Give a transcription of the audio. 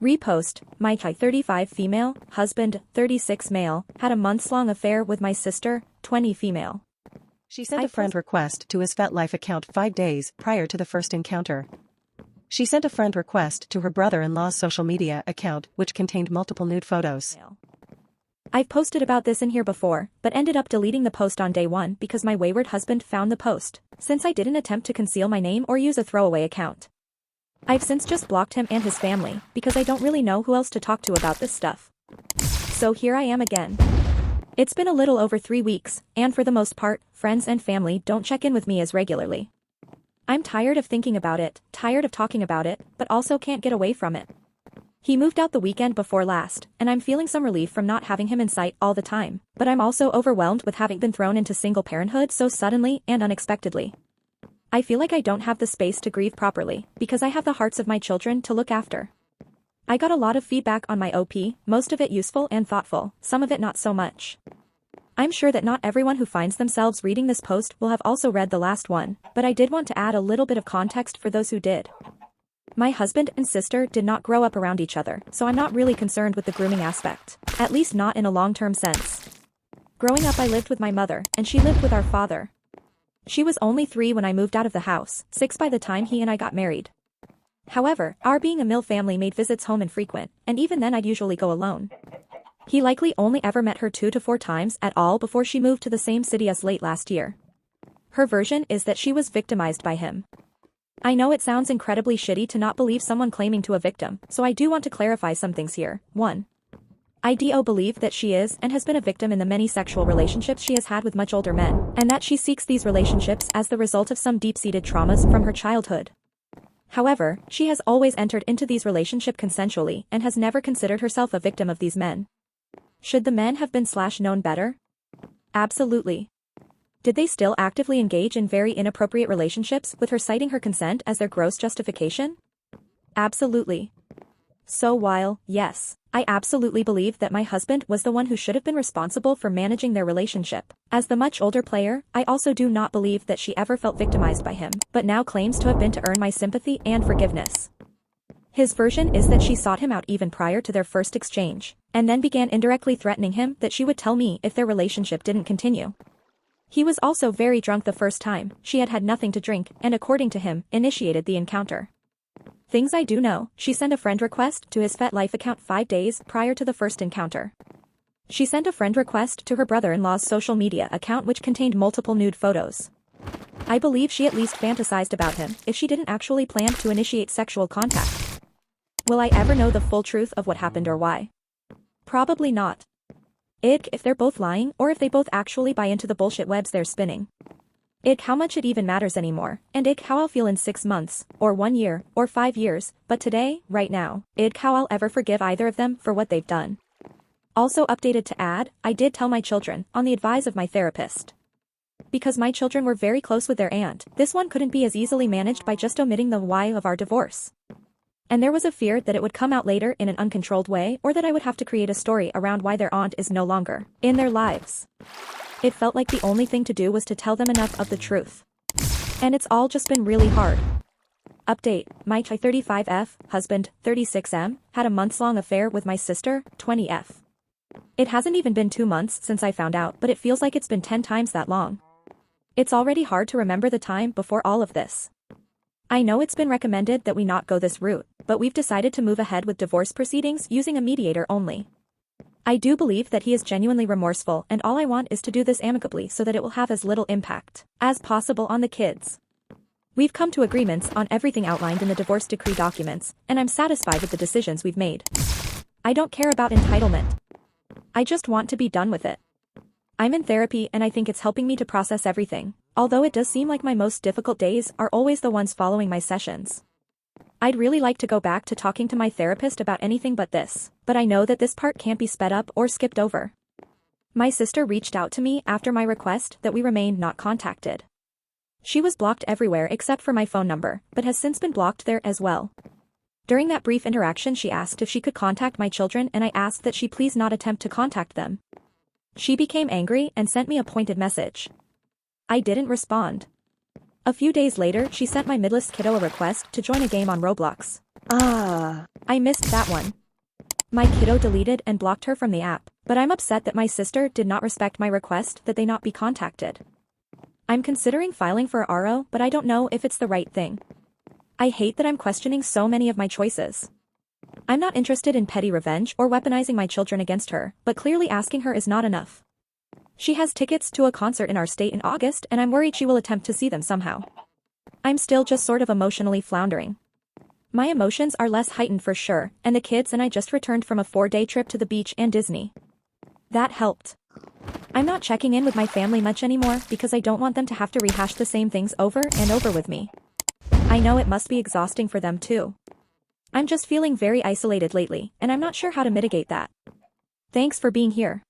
Repost, my 35 female, husband, 36 male, had a months-long affair with my sister, 20 female. She sent a friend request to his FetLife account 5 days prior to the first encounter. She sent a friend request to her brother-in-law's social media account, which contained multiple nude photos. I've posted about this in here before, but ended up deleting the post on day 1 because my wayward husband found the post, since I didn't attempt to conceal my name or use a throwaway account. I've since just blocked him and his family, because I don't really know who else to talk to about this stuff. So here I am again. It's been a little over 3 weeks, and for the most part, friends and family don't check in with me as regularly. I'm tired of thinking about it, tired of talking about it, but also can't get away from it. He moved out the weekend before last, and I'm feeling some relief from not having him in sight all the time, but I'm also overwhelmed with having been thrown into single parenthood so suddenly and unexpectedly. I feel like I don't have the space to grieve properly, because I have the hearts of my children to look after. I got a lot of feedback on my OP, most of it useful and thoughtful, some of it not so much. I'm sure that not everyone who finds themselves reading this post will have also read the last one, but I did want to add a little bit of context for those who did. My husband and sister did not grow up around each other, so I'm not really concerned with the grooming aspect, at least not in a long-term sense. Growing up I lived with my mother, and she lived with our father. She was only 3 when I moved out of the house, 6 by the time he and I got married. However, our being a mill family made visits home infrequent, and even then I'd usually go alone. He likely only ever met her 2 to 4 times at all before she moved to the same city as late last year. Her version is that she was victimized by him. I know it sounds incredibly shitty to not believe someone claiming to a victim, so I do want to clarify some things here. 1. I do believe that she is and has been a victim in the many sexual relationships she has had with much older men, and that she seeks these relationships as the result of some deep-seated traumas from her childhood. However, she has always entered into these relationships consensually and has never considered herself a victim of these men. Should the men have been known better? Absolutely. Did they still actively engage in very inappropriate relationships with her citing her consent as their gross justification? Absolutely. So while, yes, I absolutely believe that my husband was the one who should have been responsible for managing their relationship, as the much older player, I also do not believe that she ever felt victimized by him, but now claims to have been to earn my sympathy and forgiveness. His version is that she sought him out even prior to their first exchange, and then began indirectly threatening him that she would tell me if their relationship didn't continue. He was also very drunk the first time, she had had nothing to drink, and according to him, initiated the encounter. Things I do know, she sent a friend request to his FetLife account 5 days prior to the first encounter. She sent a friend request to her brother-in-law's social media account which contained multiple nude photos. I believe she at least fantasized about him, if she didn't actually plan to initiate sexual contact. Will I ever know the full truth of what happened or why? Probably not. If they're both lying or if they both actually buy into the bullshit webs they're spinning. How much it even matters anymore, and how I'll feel in 6 months, or 1 year, or 5 years, but today, right now, how I'll ever forgive either of them for what they've done. Also updated to add, I did tell my children, on the advice of my therapist. Because my children were very close with their aunt, this one couldn't be as easily managed by just omitting the why of our divorce. And there was a fear that it would come out later in an uncontrolled way or that I would have to create a story around why their aunt is no longer in their lives. It felt like the only thing to do was to tell them enough of the truth. And it's all just been really hard. Update, my 35F, husband, 36M, had a months-long affair with my sister, 20F. It hasn't even been 2 months since I found out, but it feels like it's been 10 times that long. It's already hard to remember the time before all of this. I know it's been recommended that we not go this route, but we've decided to move ahead with divorce proceedings using a mediator only. I do believe that he is genuinely remorseful and all I want is to do this amicably so that it will have as little impact as possible on the kids. We've come to agreements on everything outlined in the divorce decree documents, and I'm satisfied with the decisions we've made. I don't care about entitlement. I just want to be done with it. I'm in therapy and I think it's helping me to process everything, although it does seem like my most difficult days are always the ones following my sessions. I'd really like to go back to talking to my therapist about anything but this, but I know that this part can't be sped up or skipped over. My sister reached out to me after my request that we remain not contacted. She was blocked everywhere except for my phone number, but has since been blocked there as well. During that brief interaction she asked if she could contact my children and I asked that she please not attempt to contact them. She became angry and sent me a pointed message. I didn't respond. A few days later she sent my midlist kiddo a request to join a game on Roblox. I missed that one. My kiddo deleted and blocked her from the app, but I'm upset that my sister did not respect my request that they not be contacted. I'm considering filing for RO, but I don't know if it's the right thing. I hate that I'm questioning so many of my choices. I'm not interested in petty revenge or weaponizing my children against her, but clearly asking her is not enough. She has tickets to a concert in our state in August and I'm worried she will attempt to see them somehow. I'm still just sort of emotionally floundering. My emotions are less heightened for sure, and the kids and I just returned from a 4-day trip to the beach and Disney. That helped. I'm not checking in with my family much anymore because I don't want them to have to rehash the same things over and over with me. I know it must be exhausting for them too. I'm just feeling very isolated lately, and I'm not sure how to mitigate that. Thanks for being here.